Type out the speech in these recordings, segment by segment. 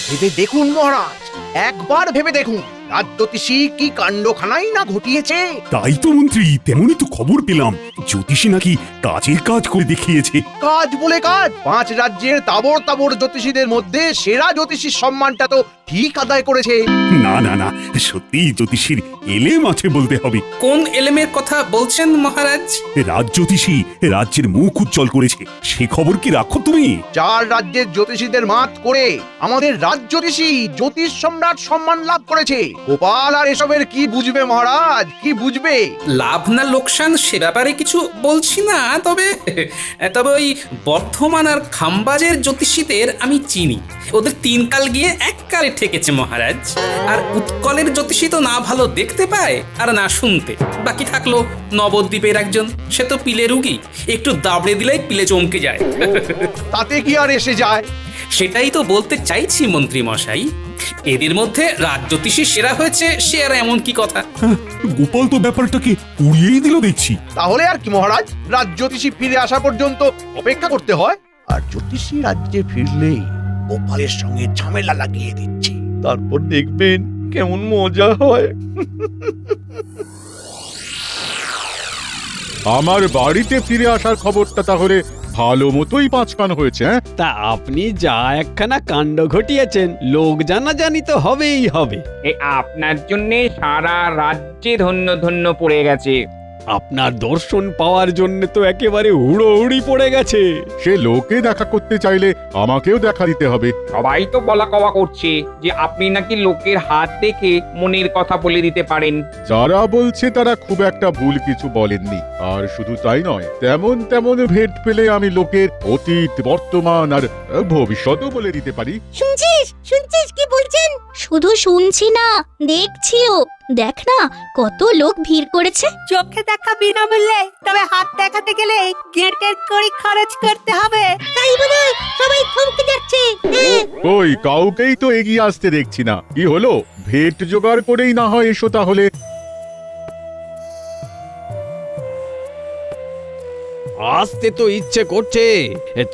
ভেবে দেখুন মহারাজ, একবার ভেবে দেখুন রাজজ্যোতিষী কি কাণ্ডখানাই না ঘটিয়েছে। তাই তো মন্ত্রী, তেমনই তো খবর পেলাম জ্যোতিষী নাকি কাজের কাজ করে দেখিয়েছে। কাজ বলে কাজ, 5 রাজ্যের তাবড় তাবড় জ্যোতিষীদের মধ্যে সেরা জ্যোতিষীর সম্মানটা তো ঠিক আদায় করেছে। না না না, সত্যি জ্যোতিষীর এলেম আছে বলতে হবে। কোন এলেমের কথা বলছেন মহারাজ? রাজজ্যোতিষী রাজ্যের মুখ উজ্জ্বল করেছে, সে খবর কি রাখো তুমি? 4 রাজ্যের জ্যোতিষীদের মাত করে আমাদের রাজজ্যোতিষী জ্যোতিষ সম্রাট সম্মান লাভ করেছে। গোপাল আর এসবের কি বুঝবে মহারাজ, কি বুঝবে? লাভ না লোকসান সে ব্যাপারে কিছু বলছি না, তবে তবে ওই বর্ধমান আর খাম্বাজের জ্যোতিষীদের আমি চিনি। ওদের 3 কাল গিয়ে 1 কালে ঠেকেছে মহারাজ। আর উৎকলের জ্যোতিষী তো না ভালো দেখতে পায় আর না শুনতে। বাকি থাকলো নবদ্বীপের একজন, সে তো পিলে রুগী, একটু দাবড়ে দিলেই পিলে চমকে যায়। তাতে কি আর এসে যায়? সেটাই তো বলতে চাইছি মন্ত্রী মশাই, এদের মধ্যে রাজজ্যোতিষী সেরা হয়েছে সে আর এমন কি কথা? হ্যাঁ, গোপাল তো ব্যাপারটাকে উড়িয়েই দিল দেখছি। তাহলে আর কি মহারাজ, রাজজ্যোতিষী ফিরে আসা পর্যন্ত অপেক্ষা করতে হয়। আর জ্যোতিষী রাজ্যে ফিরলেই গোপালের সঙ্গে ঝামেলা লাগিয়ে দিচ্ছি, তারপর দেখবেন কেমন মজা হয়। আমার বাড়িতে ফিরে আসার খবরটা তাহলে ভালো মতোই পাঁচকান হয়েছে। হ্যাঁ, তা আপনি যা একখানা কাণ্ড ঘটিয়েছেন, লোক জানাজানি তো হবেই হবে। আপনার জন্যে সারা রাজ্যে ধন্য ধন্য পড়ে গেছে। আপনার দর্শন পাওয়ার জন্য তো একেবারে হুড়োহুড়ি পড়ে গেছে। সে লোকে দেখা করতে চাইলে আমাকেও দেখা দিতে হবে। সবাই তো বলা কওয়া করছে যে আপনি নাকি লোকের হাত দেখে মনের কথা বলে দিতে পারেন। যারা বলছে তারা খুব একটা ভুল কিছু বলেননি। আর শুধু তাই নয়, তেমন তেমন ভেট পেলে আমি লোকের অতীত, বর্তমান আর ভবিষ্যৎও বলে দিতে পারি। শুনছিস কি বলছেন? শুধু শুনছি না, দেখছিও। দেখ না কত লোক ভিড় করেছে। চোখে দেখা বিনামূল্যে, তবে হাত দেখাতে গেলে গেটের কড়ি খরচ করতে হবে। তাই বলে সবাই থমকে যাচ্ছে। ওই কাউকেই তো এগিয়ে আসতে দেখছি না। কি হলো, ভেট জোগাড় করেই না হয় এসো তাহলে। আসতে তো ইচ্ছে করছে,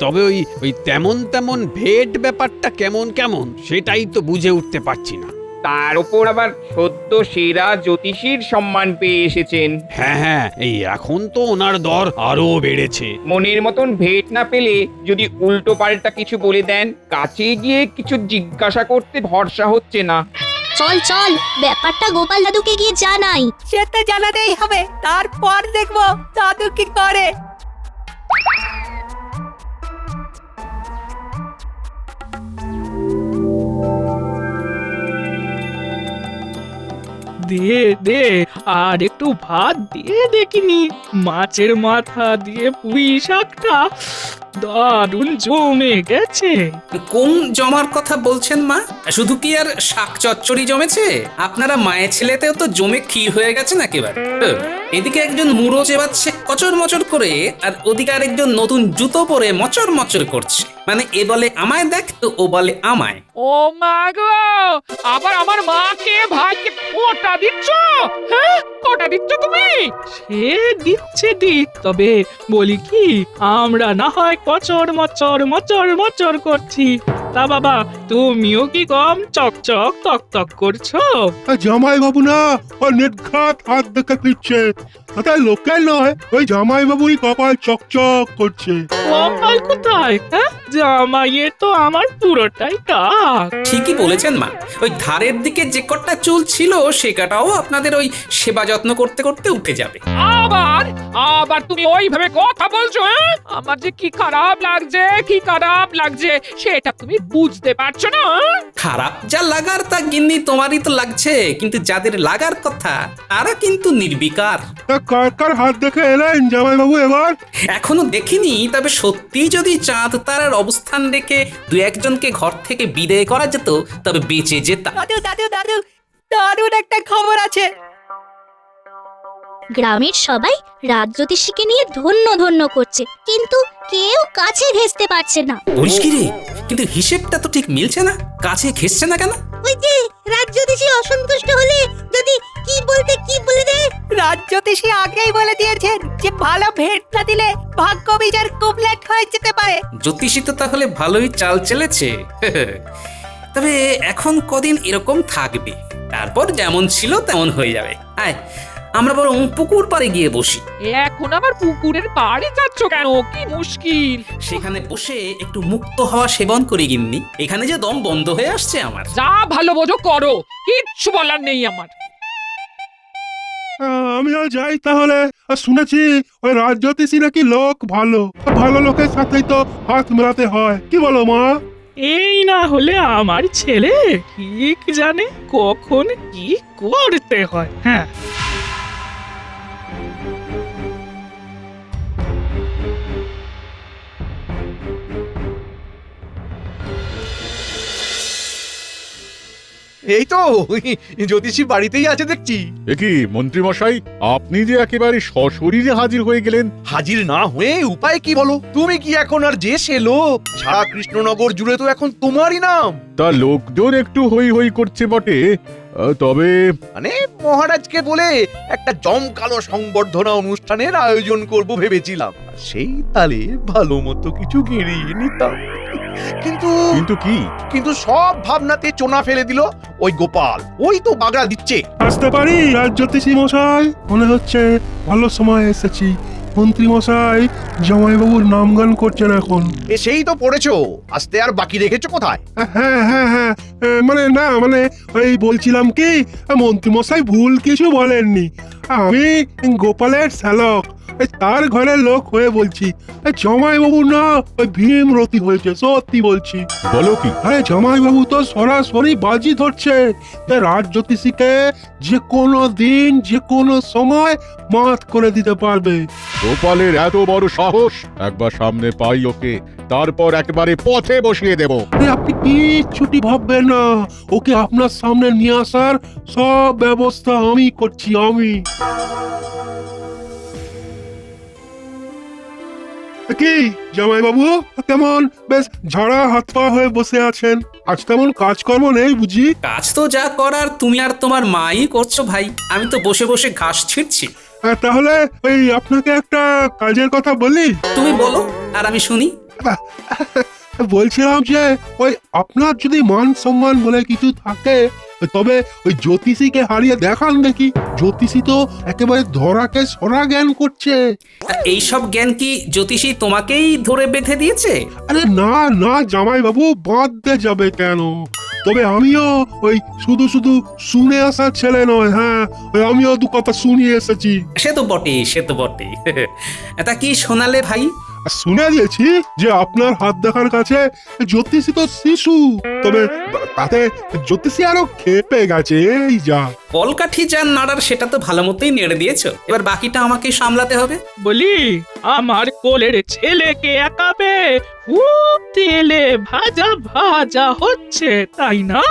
তবে ওই তেমন তেমন ভেট ব্যাপারটা কেমন কেমন সেটাই তো বুঝে উঠতে পারছি না। তার উপর আবার সদ্য সেরা জ্যোতিষীর সম্মান পেয়ে এসেছেন। হ্যাঁ হ্যাঁ, এই এখন তো ওনার দর আরো বেড়েছে। মনের মতন ভেট না পেলে যদি উল্টো পাল্টা কিছু বলে দেন, কাছে গিয়ে কিছু জিজ্ঞাসা করতে ভরসা হচ্ছে না। চল চল, ব্যাপারটা গোপাল দাদুকে গিয়ে জানাই। সে তো জানাতেই হবে, তারপর দেখবো দাদু কি করে। দে দে, আর একটু ভাত দিয়ে দেখিনি। মাছের মাথা দিয়ে পুঁই শাকটা দারুণ জমে গেছে। কোন জমার কথা বলছেন মা? শুধু কি আর শাক চচ্চড়ি জমেছে? আপনারা মায়ের ছেলেতেও তো জমে ক্ষীর হয়ে গেছেন একেবারে। এদিকে একজন মুড়ো চেবাচ্ছে কচর মচর করে, আর ওদিকে আরেকজন নতুন জুতো পরে মচর মচর করছে। মানে এ বলে আমায় দেখ, তো ও বলে আমায়। ও মা গো, আবার আমার মাকে ভাইকে কোটা দিচ্ছ? হ্যাঁ, কোটা দিচ্ছ তুমি? সে দিচ্ছে দিক, তবে বলি কি, আমরা না হয় কচর মচর মচর মচর করছি, তা বাবা তুমিও কি কম চকচক তক তক করছো? জামাই বাবু না, ও নির্ঘাত হাত দেখে ফিরছে। তাই লোকের নয়, ওই জামাই বাবুই কপাল চকচক করছে। কপাল কোথায়? হ্যাঁ, জামাইয়ের তো আমার পুরোটাই টাক। ঠিকই বলেছেন মা, ওই ধারের দিকে যে কটা চুল ছিল সে কটাও আপনাদের ওই সেবা যত্ন করতে করতে উঠে যাবে। আবার আবার তুমি ওইভাবে কথা বলছো? হ্যাঁ, আমার যে কি খারাপ লাগছে, কি খারাপ লাগছে সেটা তুমি বুঝতে পারছো না? খারাপ যা লাগার তা গিন্নি তোমারই তো লাগছে, কিন্তু যাদের লাগার কথা তারা কিন্তু নির্বিকার। কার কার হাত দেখে এলেন জামাই বাবু এবার? এখনো দেখিনি, তবে সত্যি যদি চাঁদ তারার অবস্থান দেখে 2-1জনকে ঘর থেকে বিদায় করা যেত তবে বেঁচে যেতাম। দাদু দাদু দাদু, দারুণ একটা খবর আছে। গ্রামের সবাই রাজজ্যোতিষীকে নিয়ে ধন্য ধন্য করছে, কিন্তু কেউ কাছে ঘেঁষতে পারছে না। বলিস কি রে, কিন্তু হিসেবটা তো ঠিক মিলছে না। কাছে ঘেঁষছে না কেন? ওই যে রাজজ্যোতিষী অসন্তুষ্ট হলে যদি কি বলতে কি বলে দেয়। রাজজ্যোতিষী আগেই বলে দিয়েছেন যে ভালো ভেট না দিলে ভাগ্য বিচার কুবলেট হয়ে যেতে পারে। জ্যোতিষী তো তাহলে ভালোই চাল চেলেছে। তবে এখন কদিন এরকম থাকবে, তারপর যেমন ছিল তেমন হয়ে যাবে। আয় আমরা বরং পুকুর পাড়ে গিয়ে বসি। এখন আবার পুকুরের পাড়ে যাচ্ছ কেন? কি মুশকিল। সেখানে বসে একটু মুক্ত হাওয়া সেবন করি গিন্নি, এখানে যে দম বন্ধ হয়ে আসছে আমার। যা ভালো বোঝো করো, কিচ্ছু বলার নেই আমার। আমিও যাই তাহলে। শুনেছি ওই রাজ্যতীশী নাকি লোক ভালো, ভালো লোকের সাথেই তো হাত মেলাতে হয়, কি বলো মা? এই না হলে আমার ছেলে ঠিক জানে কখন কি করতে হয়। হ্যাঁ, এই তো জ্যোতিষী বাড়িতেই আছে দেখছি। এ কি মন্ত্রী মশাই, আপনি যে একেবারে সশরীরে হাজির হয়ে গেলেন। হাজির না হয়ে উপায় কি বলো? তুমি কি এখন আর যে সে লোক? সারা কৃষ্ণনগর জুড়ে তো এখন তোমারই নাম। তা লোকজন একটু হই হই করছে বটে, তবে মানে মহারাজকে বলে একটা জমকালো সংবর্ধনা অনুষ্ঠানের আয়োজন করব ভেবেছিলাম, আর সেই তালে ভালো মতো কিছু গেড়িয়ে নিতাম। কিন্তু কিন্তু কি? কিন্তু সব ভাবনাতে চোনা ফেলে দিল ওই গোপাল। ওই তো বাগড়া দিচ্ছে। আসতে পারি রাজ্যতীশী মশাই? মনে হচ্ছে ভালো সময় এসেছি। মন্ত্রী মশাই জামাইবাবুর নামগান করছেন এখন। সেই তো পড়েছো, আসতে আর বাকি রেখেছো কোথায়? হ্যাঁ হ্যাঁ হ্যাঁ, মানে না মানে ওই বলছিলাম কি, মন্ত্রী মশাই ভুল কিছু বলেননি। আমি গোপালের শ্যালক, তার ঘরের লোক হয়ে বলছি। জামাইবাবু না ওই ভীমরতি হয়েছে, সত্যি বলছি। বলো কি? আরে জামাইবাবু তো সরাসরি বাজি ধরছে রাজ্যতীশীকে যে কোনো দিন যে কোনো সময় মাত করে দিতে পারবে। গোপালের এত বড় সাহস! একবার সামনে পাই ওকে, তারপর একেবারে পথে বসিয়ে দেব। আরে আপনি কিচ্ছুটি ভাববেন না, ওকে আপনার সামনে নিয়ে আসার সব ব্যবস্থা আমি করছি, আমি। কি জামাইবাবু, কেমন বেশ ঝাড়া হাত পা হয়ে বসে আছেন? আজ তেমন কাজকর্ম নেই বুঝি? কাজ তো যা করার তুমি আর তোমার মাই করছো ভাই, আমি তো বসে বসে ঘাস ছিঁড়ছি। তাহলে ওই আপনাকে একটা কাজের কথা বলি। তুমি বলো আর আমি শুনি। বলছিলাম যে ওই আপনার যদি মান সম্মান বলে কিছু থাকে, তবে ওই জ্যোতিষীকে হারিয়ে দেখান দেখি। জ্যোতিষী তো একেবারে ধরাকে সরা জ্ঞান করছে। এই সব জ্ঞান কি জ্যোতিষী তোমাকেই ধরে বেঁধে দিয়েছে? আরে না না জামাইবাবু, বাঁধতে যাবে কেন? তবে আমিও ওই শুধু শুধু শুনে আসার ছেলে নয়। হ্যাঁ, ওই আমিও দু কথা শুনিয়ে এসেছি। সে তো বটেই, সে তো বটেই। তা কি শোনালে ভাই? শুনে দিয়েছি যে আপনার হাত দেখার কাছে জ্যোতিষী তো শিশু, তবে তাতে জ্যোতিষী আরো খেপে গেছে। এই যা কলকাঠি যার নাড়ার সেটা তো ভালো মতোই নেড়ে দিয়েছো, এবার বাকিটা আমাকে সামলাতে হবে। বলি আমার কোলের ছেলেকে একাবে তেলে ভাজা ভাজা হচ্ছে, তাই না?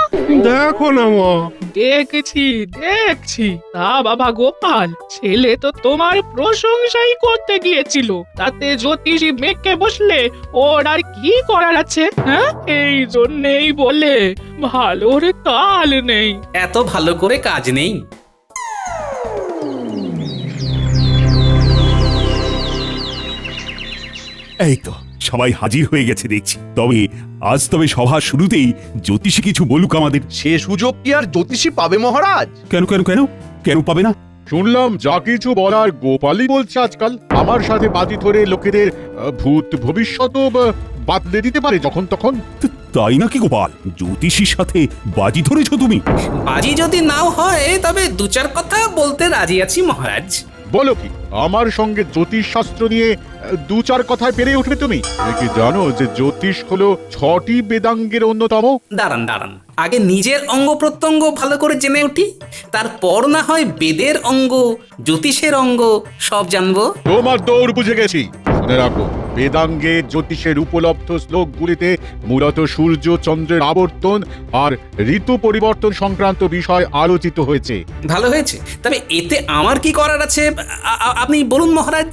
দেখো না মা। দেখছি দেখছি। তা বাবা গোপাল, ছেলে তো তোমার প্রশংসাই করতে গিয়েছিল, তাতে জ্যোতিষী মেঘকে বসলে ওর আর কি করার আছে? হ্যাঁ, এই জন্যেই বলে ভালোর কাল নেই। এত ভালো করে কাজ নেই। এই তো সবাই হাজির হয়ে গেছে দেখছি। তবে সভা শুরুতেই জ্যোতিষী কিছু বলুক আমাদের। সে সুযোগ কি আর জ্যোতিষী পাবে মহারাজ? কেন কেন কেন কেন পাবে না? শুনলাম যা কিছু বলার গোপালই বলছে আজকাল। আমার সাথে বাজি ধরে লোকেদের ভূত ভবিষ্যৎ বাতলে দিতে পারে যখন তখন। তাই নাকি গোপাল? জ্যোতিষীর সাথে বাজি ধরেছো তুমি? বাজি যদি নাও হয় তবে দু চার কথা বলতে রাজি আছি মহারাজ। বলো কি, আমার সঙ্গে জ্যোতিষ শাস্ত্র নিয়ে দু চার কথায় পেরে উঠবে তুমি? কি জানো যে জ্যোতিষ হলো 6টি বেদাঙ্গের অন্যতম? দাঁড়ান দাঁড়ান, আগে নিজের অঙ্গ প্রত্যঙ্গ ভালো করে জেনে উঠি, তারপর না হয় বেদের অঙ্গ জ্যোতিষের অঙ্গ সব জানবো। তোমার দৌড় বুঝে গেছি। শুনে রাখো, বেদাঙ্গে জ্যোতিষের উপলব্ধ শ্লোকগুলিতে মূলত সূর্য চন্দ্রের আবর্তন আর ঋতু পরিবর্তন সংক্রান্ত বিষয় আলোচিত হয়েছে। ভালো হয়েছে, তবে এতে আমার কি করার আছে আপনি বলুন মহারাজ।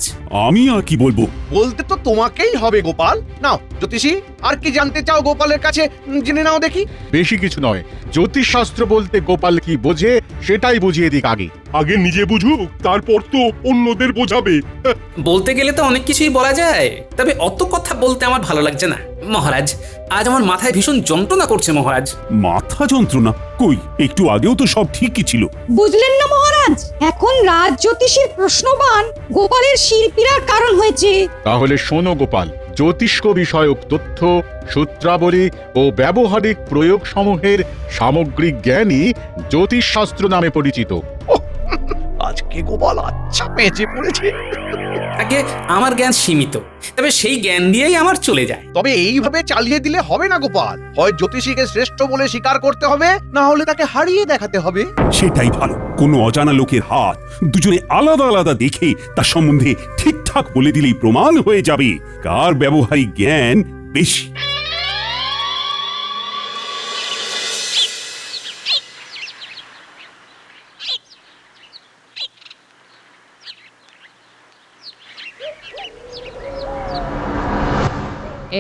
আমি আর কি বলবো? বলতে তো তোমাকেই হবে গোপাল। নাও জ্যোতিষী, আর কি জানতে চাও গোপালের কাছে জেনে নাও দেখি। বেশি কিছু নয়, জ্যোতিষ শাস্ত্র বলতে গোপাল কি বোঝে সেটাই বুঝিয়ে দিক আগে। আগে নিজে বুঝুক, তারপর তো অন্যদের বোঝাবে। বলতে গেলে তো অনেক কিছুই বলা যায়, তবে অত কথা বলতে আমার ভালো লাগছে না। মহারাজ, আজ আমার মাথায় ভীষণ যন্ত্রণা করছে মহারাজ। মাথা যন্ত্রণা? কই, একটু আগেও তো সব ঠিকই ছিল। বুঝলেন না মহারাজ, এখন রাজ জ্যোতিষীর প্রশ্নবান গোপালের শিল্পীরার কারণ হয়েছে। তাহলে শোনো গোপাল, জ্যোতিষ্ক বিষয়ক তথ্য, সূত্রাবলী ও ব্যবহারিক প্রয়োগসমূহের সামগ্রিক জ্ঞানই জ্যোতিষশাস্ত্র নামে পরিচিত। আজকে গোপাল আচ্ছা পেঁচে পড়েছে। আগে আমার জ্ঞান সীমিত, তবে সেই জ্ঞান দিয়েই আমার চলে যায়। তবে এইভাবে চালিয়ে দিলে হবে না গোপাল, হয় জ্যোতিষীকে শ্রেষ্ঠ বলে স্বীকার করতে হবে, না হলে তাকে হারিয়ে দেখাতে হবে। সেটাই ভালো। কোনো অজানা লোকের হাত দুজনে আলাদা আলাদা দেখে তার সম্বন্ধে ঠিকঠাক বলে দিলেই প্রমাণ হয়ে যাবে কার ব্যবহারিক জ্ঞান বেশি।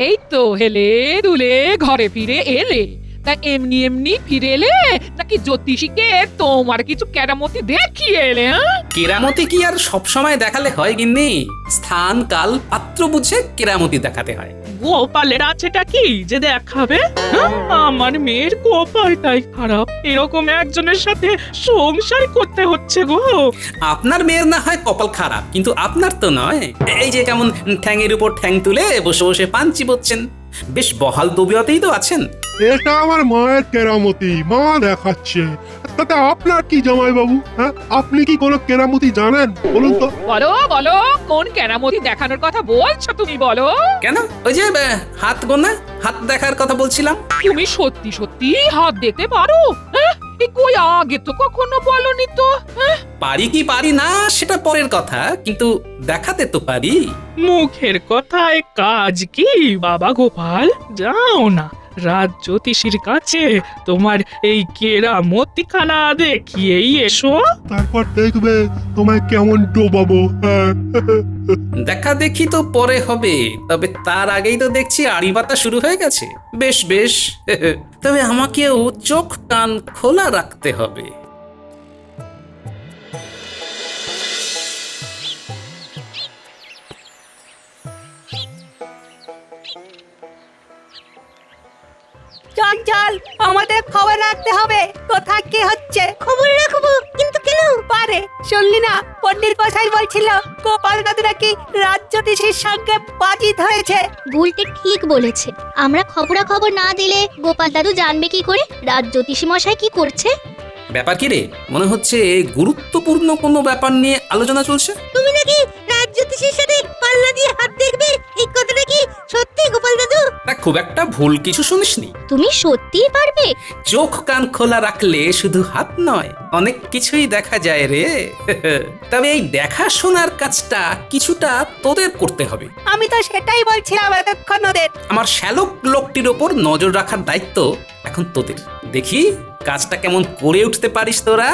এই তো হেলে দুলে ঘরে ফিরে এলে, তা এমনি এমনি ফিরে এলে নাকি জ্যোতিষীকে তোমার কিছু কেরামতি দেখিয়ে এলে? কেরামতি কি আর সবসময় দেখালে হয় গিন্নি? স্থান কাল পাত্র বুঝে কেরামতি দেখাতে হয়। গোপালের আছেটা কি যে দেখাবে? হ্যাঁ? আমার মেয়ের কপালটাই খারাপ, এরকম একজনের সাথে সংসার করতে হচ্ছে গো। আপনার মেয়ের না হয় কপাল খারাপ, কিন্তু আপনার তো নয়। এই যে কেমন ঠ্যাংয়ের উপর ঠ্যাং তুলে বসে বসে পান চিবোচ্ছেন, বেশ বহাল তবিয়তেই তো আছেন। এটা আমার মায়ের কেরামতি, মা দেখাচ্ছে। তাতে আপনার কি জামাই বাবু? হ্যাঁ, আপনি কি কোনো কেরামতি জানেন বলুন তো? বলো বলো, কোন কেরামতি দেখানোর কথা বলছো তুমি, বলো। কেন, ওই যে হাত গোনা, হাত দেখার কথা বলছিলাম। তুমি সত্যি সত্যি হাত দেখতে পারো? হ্যাঁ? এ কই, আগে তো কখনো বলনি তো। হ্যাঁ? পারি কি পারি না সেটা পরের কথা, কিন্তু দেখাতে তো পারি। মুখের কথায় কাজ কি বাবা গোপাল? যাও না রাজ জ্যোতিষীর কাছে তোমার এই কেরামতিখানা দেখিয়েই এসো। তারপর দেখবে তোমায় কেমন ডোবাবো। হ্যাঁ। দেখা দেখি তো পরে হবে, তবে তার আগেই তো দেখছি আড়িবাতা শুরু হয়ে গেছে। বেশ বেশ, তবে আমাকেও চোখ কান খোলা রাখতে হবে। চল চল, আমাদের খবর রাখতে হবে কোথায় কি হচ্ছে। খবর রাখবো, কিন্তু কেন? পারে শুনলি না, পণ্ডিত মশাই বলছিল গোপাল দাদু নাকি রাজ জ্যোতিষীর সঙ্গে বাজি ধরেছে। বুলটে ঠিক বলেছে। আমরা খবরাখবর না দিলে গোপাল দাদু জানবে কি করে রাজ জ্যোতিষী মশাই কি করছে? ব্যাপার কি রে? মনে হচ্ছে গুরুত্বপূর্ণ কোনো ব্যাপার নিয়ে আলোচনা চলছে। তুমি নাকি রাজ জ্যোতিষীর সাথে পাল্লা দিয়ে হাত দেখবে, এই কথাটা কি সত্যি গোপাল দাদু? তা খুব একটা ভুল কিছু শুনিসনি। তুমি সত্যিই পারবে? চোখ কান খোলা রাখলে শুধু হাত নয়, অনেক কিছুই দেখা যায় রে। তবে এই দেখাশোনার কাজটা কিছুটা তোদের করতে হবে। আমি তো সেটাই বলছিলাম এতক্ষণ ওদের। আমার শ্যালক লোকটির ওপর নজর রাখার দায়িত্ব এখন তোদের। দেখি কাজটা কেমন করে উঠতে পারিস তোরা।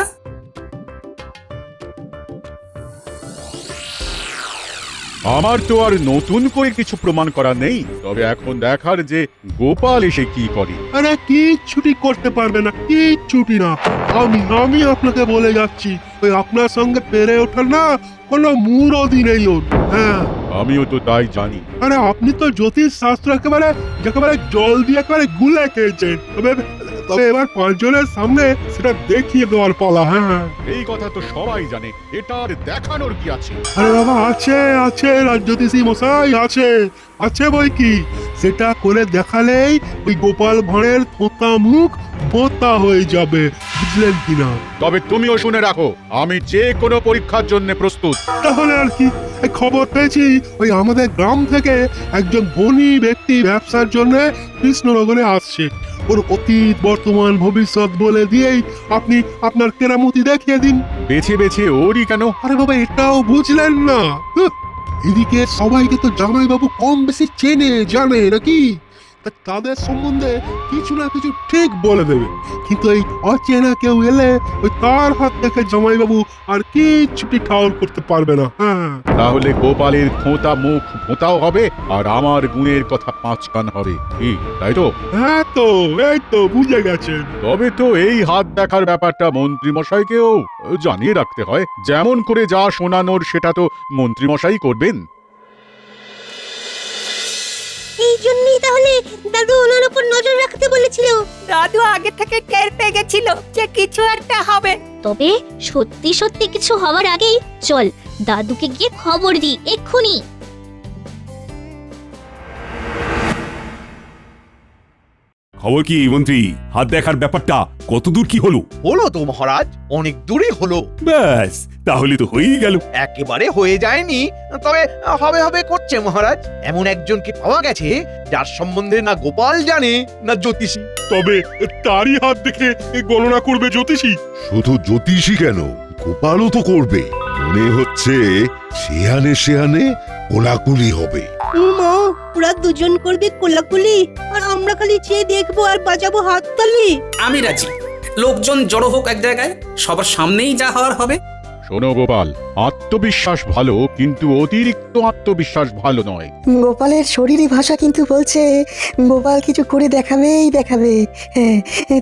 আমার তো আর নতুন করে কিছু প্রমাণ করা নেই, তবে এখন দেখার যে গোপাল এসে কি করে। আরে কিচ্ছুটি করতে পারবে না, কিচ্ছুটি না। আমি আপনাকে বলে যাচ্ছি, ওই আপনার সঙ্গে পেরে ওঠার না কোনো মুরদি নেই ওর। হ্যাঁ, আমিও তো তাই জানি। আরে আপনি তো জ্যোতিষ শাস্ত্র একেবারে জল দিয়ে একেবারে গুলে খেয়েছেন। তবে এবার পাঁচজনের সামনে সেটা দেখিয়ে দেওয়ার পালা। হ্যাঁ, এই কথা তো সবাই জানে, এটা আর দেখানোর কি আছে? আরে বাবা, আছে রাজ জ্যোতিষী মশাই, আছে বই কি। সেটা করে দেখালেই ওই গোপাল ভাঁড়ের থোঁতা মুখ বোতা হয়ে যাবে, বুঝলেন কিনা? তবে তুমিও শুনে রাখো, আমি যে কোনো পরীক্ষার জন্য প্রস্তুত। তাহলে আর কি, এই খবর পেয়েছি ওই আমাদের গ্রাম থেকে একজন ধনী ব্যক্তি ব্যবসার জন্য কৃষ্ণনগরে আসছে। ওর অতীত বর্তমান ভবিষ্যৎ বলে দিয়েই আপনি আপনার কেরামতি দেখিয়ে দিন। বেছে বেছে ওরই কেন? আরে বাবা, এটাও বুঝলেন না? এদিকে সবাইকে তো জামাইবাবু কম বেশি চেনে জানে নাকি, তাদের সম্বন্ধে কিছু না কিছু ঠিক বলে দেবে। কিন্তু এই অচেনা কেউ এলে ওই তার হাত থেকে জামাইবাবু আর কিচ্ছুটি ঠাউর করতে পারবে না। হ্যাঁ, তাহলে গোপালের খোঁতা মুখ ভোঁতাও হবে, আর আমার গুণের কথা 5 কান হবে, কি তাই তো? হ্যাঁ, তো এই তো বুঝে গেছেন। তবে তো এই হাত দেখার ব্যাপারটা মন্ত্রী মশাইকেও জানিয়ে রাখতে হয়। যেমন করে যা শোনানোর সেটা তো মন্ত্রী মশাই করবেন। এই জন্যই তাহলে দাদু ওনার উপর নজর রাখতে বলেছিল। দাদু আগে থেকে টের পেয়ে গেছিল যে কিছু একটা হবে। তবে সত্যি সত্যি কিছু হওয়ার আগেই চল দাদুকে গিয়ে খবর দিই এক্ষুনি। খবর কি মন্ত্রী? হাত দেখার ব্যাপারটা কতদূর কি হলো? হলো তো মহারাজ, অনেক দূরে হলো। ব্যাস, তাহলে তো হয়েই গেল। একেবারে হয়ে যায়নি, তবে হবে হবে করছে মহারাজ। এমন একজনকে পাওয়া গেছে যার সম্বন্ধে না গোপাল জানে না জ্যোতিষী। তবে তারই হাত দেখে গণনা করবে জ্যোতিষী। শুধু জ্যোতিষী কেন, গোপালও তো করবে। মনে হচ্ছে সেহানে সেহানে কোলাকুলি হবে। মা, ওরা দুজন করবে কোলাকুলি, আর আমরা খালি চেয়ে দেখবো আর বাজাবো হাততালি। আমি রাজি। লোকজন জড়ো হোক এক জায়গায়, সবার সামনেই যা হওয়ার হবে। শোনো গোপাল, আত্মবিশ্বাস ভালো, কিন্তু অতিরিক্ত আত্মবিশ্বাস ভালো নয়। গোপালের শরীরী ভাষা কিন্তু বলছে গোপাল কিছু করে দেখাবেই দেখাবে। হ্যাঁ,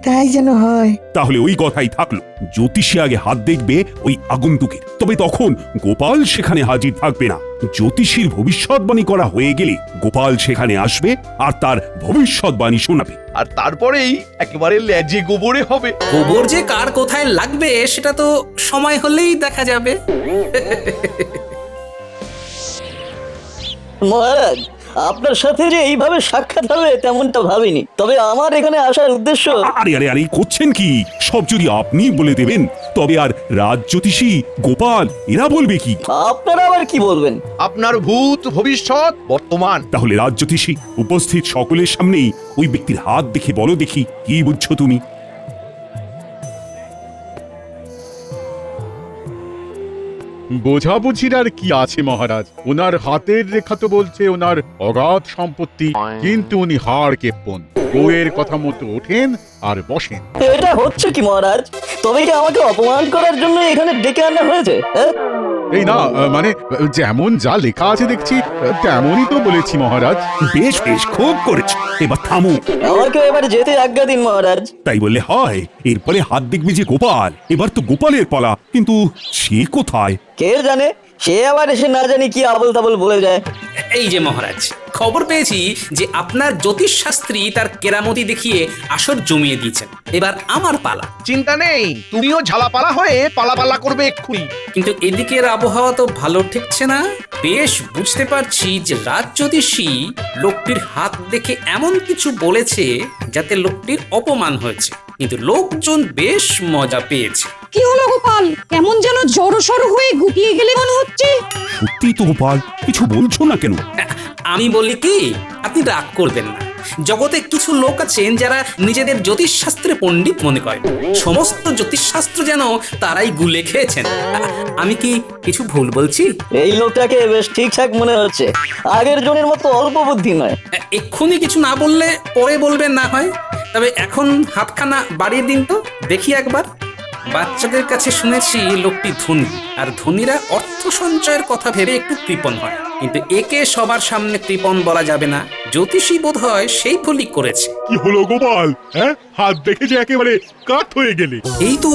তাই যেন হয়। তাহলে ওই কথাই থাকলো, জ্যোতিষী আগে হাত দেখবে ওই আগন্তুকের, তবে তখন গোপাল সেখানে হাজির থাকবে না। জ্যোতিষীর ভবিষ্যৎবাণী করা হয়ে গেলে গোপাল সেখানে আসবে আর তার ভবিষ্যৎবাণী শোনাবে। আর তারপরেই একেবারে লেজে গোবরে হবে। গোবর যে কার কোথায় লাগবে সেটা তো সময় হলেই দেখা যাবে। মহারাজ, আপনার সাথে যে এইভাবে সাক্ষাৎ হবে তেমনটা ভাবিনি। তবে আমার এখানে আসার উদ্দেশ্য। আরে আরে আরে করছেন কি? সব যদি আপনি বলে দেবেন, তবে আর রাজ জ্যোতিষী গোপাল এরা বলবে কি? আপনারা আবার কি বলবেন? আপনার ভূত, ভবিষ্যৎ, বর্তমান। তাহলে রাজ জ্যোতিষী উপস্থিত সকলের সামনেই ওই ব্যক্তির হাত দেখে বলো দেখি, কি বুঝছো তুমি? বোঝাবুঝির আর কি আছে মহারাজ? ওনার হাতের রেখা তো বলছে ওনার অগাধ সম্পত্তি, কিন্তু উনি হাড় কেপ্পন। বউয়ের কথা মতো ওঠেন আর বসেন। এটা হচ্ছে কি মহারাজ? তবে কি আমাকে অপমান করার জন্য এখানে ডেকে আনা হয়েছে? এই না, মানে যেমন যা লেখা আছে দেখছি তেমনই তো বলেছি মহারাজ। বেশ বেশ, খুব করেছো, এবার থামো। আমাকে এবার যেতে আজ্ঞা দিন মহারাজ। তাই বললে হয়? এরপরে হাত দেখবে যে গোপাল, এবার তো গোপালের পালা, কিন্তু সে কোথায়? কে জানে, সে আবার এসে না জানি কি আবল তাবল বলে যায়। এই যে মহারাজ, খবর পেয়েছি যে আপনার জ্যোতিষ শাস্ত্রী তার কেরামতি দেখিয়ে আসর জমিয়ে দিয়েছেন। এবার আমার পালা। চিন্তা নেই, তুমিও ঝালাপালা হয়ে পালাপালা করবে এক্ষুনি। কিন্তু এদিকের আবহাওয়া তো ভালো ঠেকছে না। বেশ বুঝতে পারছি যে রাজ জ্যোতিষী লোকটির হাত দেখে এমন কিছু বলেছে যাতে লোকটির অপমান হয়েছে, কিন্তু লোকজন বেশ মজা পেয়েছে। কি হলো গোপাল? কেমন যেন জড়সড় হয়ে গুটিয়ে গেলে মনে হচ্ছে। সত্যি তো গোপাল, কিছু বলছো না কেন? আমি বলি কি, আপনি রাগ করবেন না। জগতে কিছু লোক আছেন যারা নিজেদের জ্যোতিষশাস্ত্রে পণ্ডিত মনে করেন। সমস্ত জ্যোতিষশাস্ত্র যেন তারাই গুলে খেয়েছেন। আমি কি কিছু ভুল বলছি? এই লোকটাকে বেশ ঠিকঠাক মনে হচ্ছে, আগের জনের মতো অল্প বুদ্ধি নয়। এক্ষুনি কিছু না বললে পরে বলবেন না হয়। তবে এখন হাতখানা বাড়িয়ে দিন তো দেখি একবার। বাচ্চাদের কাছে শুনেছি লোকটি ধনী, আর ধনীরা অর্থ সঞ্চয়ের কথা ভেবে একটু কৃপণ হয়, কিন্তু একে সবার সামনে কৃপণ বলা যাবে না। জ্যোতিষী বোধ হয় সেই ভুলই করেছে। কি হলো গোপাল? হ্যাঁ, হাত দেখে যে একেবারে কাঠ হয়ে গেলে। এই তো,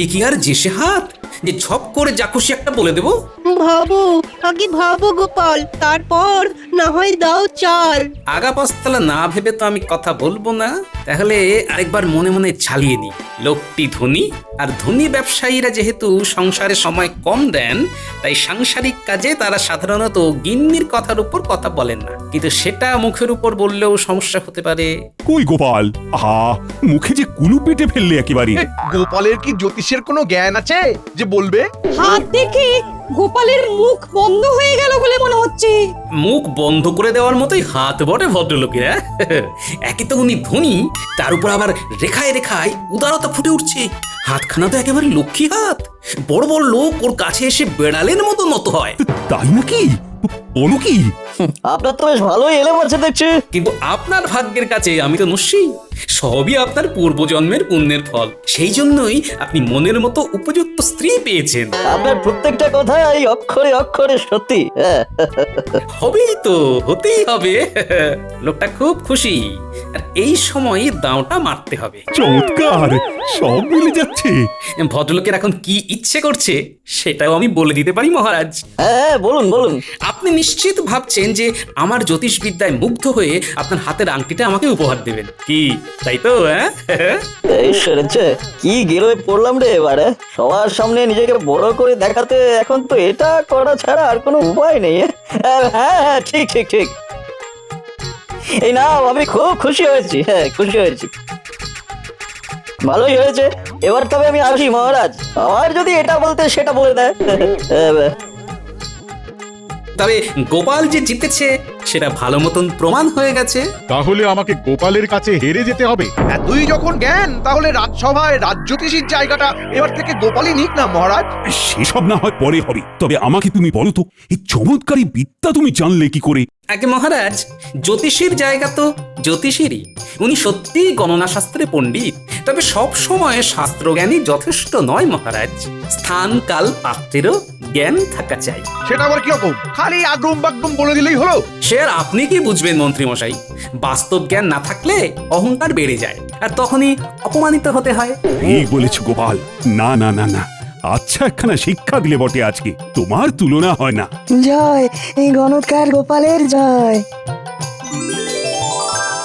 এ কি আর যে সে হাত যে ঝপ করে যা খুশি একটা বলে দেবো? ভাবো, আগে ভাবো গোপাল, তারপর না হয় দাও চাল। আগা পাঁচতলা না ভেবে তো আমি কথা বলবো না। তাহলে আরেকবার মনে মনে চালিয়ে দিই। লোকটি ধনী, আর ধনী ব্যবসায়ীরা যেহেতু সংসারে সময় কম দেন, তাই সাংসারিক কাজে তারা সাধারণত গিন্নির কথার উপর কথা বলেন না, কিন্তু সেটা মুখের উপর বললেও সমস্যা হতে পারে। কই গোপাল, আহা, মুখে যে কুলু পেটে ফেললে একেবারে। গোপালের কি জ্যোতিষের কোনো জ্ঞান আছে যে বলবে? হাত দেখে গোপালের মুখ বন্ধ হয়ে গেল বলে মনে হচ্ছে। মুখ বন্ধ করে দেওয়ার মতোই হাত বটে ভদ্রলোকেরা। একে তো উনি ধনী, তার উপর আবার রেখায় রেখায় উদারতা ফুটে উঠছে। হাতখানা তো একেবারে লক্ষ্মী হাত। বড় বড় লোক ওর কাছে এসে বেড়ালের মতো নত হয়। তাই নাকি? বলো কি? আপনার তো বেশ ভালোই এলে মারছে দেখছি। কিন্তু আপনার ভাগ্যের কাছে আমি তো নস্যি। সবই আপনার পূর্বজন্মের পুণ্যের ফল। সেই জন্যই আপনি মনের মতো উপযুক্ত স্ত্রী পেয়েছেন। আপনার প্রত্যেকটা কথা এই অক্ষরে অক্ষরে সত্যি। হবেই তো, হতেই হবে। লোকটা খুব খুশি, আর এই সময় দাঁওটা মারতে হবে। চমৎকার, সব মিলে যাচ্ছে। ভদ্রলোকের এখন কি ইচ্ছে করছে সেটাও আমি বলে দিতে পারি মহারাজ। হ্যাঁ, বলুন বলুন। আপনি নিশ্চিত ভাবছেন যে আমার জ্যোতিষবিদ্যায় মুগ্ধ হয়ে আপনার হাতের আংটিটা আমাকে উপহার দেবেন কি তাই তো হ্যাঁ এই সেরেছে কি গেরোয় পড়লাম রে এবারে সবার সামনে নিজেকে বড় করে দেখাতে এখন তো এটা করা ছাড়া আর কোনো উপায় নেই হ্যাঁ হ্যাঁ ঠিক ঠিক ঠিক এই না আমি খুব খুশি হয়েছি হ্যাঁ খুশি হয়েছি ভালোই হয়েছে এবার তবে আমি আসি মহারাজ আমার যদি এটা বলতে সেটা বলে দেয় তবে গোপাল যে জিতেছে সেটা ভালো মতন প্রমাণ হয়ে গেছে। তাহলে আমাকে গোপালের কাছে হেরে যেতে হবে? এতই যখন জ্ঞান তাহলে রাজসভায় রাজ্যতীষীর জায়গাটা এবার থেকে গোপালই নিক না মহারাজ। সেসব না হয় পরে হবে, তবে আমাকে তুমি বলো তো এই চমৎকারী বিদ্যা তুমি জানলে কি করে? আগে মহারাজ, জ্যোতিষীর জায়গা তো জ্যোতিষীরই। উনি সত্যিই গণনা শাস্ত্রে পণ্ডিত, তবে সব সময় শাস্ত্রজ্ঞানী যথেষ্ট নয় মহারাজ। স্থান কাল পাত্রেরও জ্ঞান থাকা চাই। সেটা আবার কিরকম? খালি আগ্রম বাগ্রম বলে দিলেই হলো? সে আর আপনি কি বুঝবেন মন্ত্রী মশাই? বাস্তব জ্ঞান না থাকলে অহংকার বেড়ে যায়, আর তখনই অপমানিত হতে হয়। ঠিক বলেছ গোপাল। না না না না, আচ্ছা একখানা শিক্ষা দিলে বটে আজকে, তোমার তুলনা হয় না। জয় এই গণৎকার গোপালের জয়।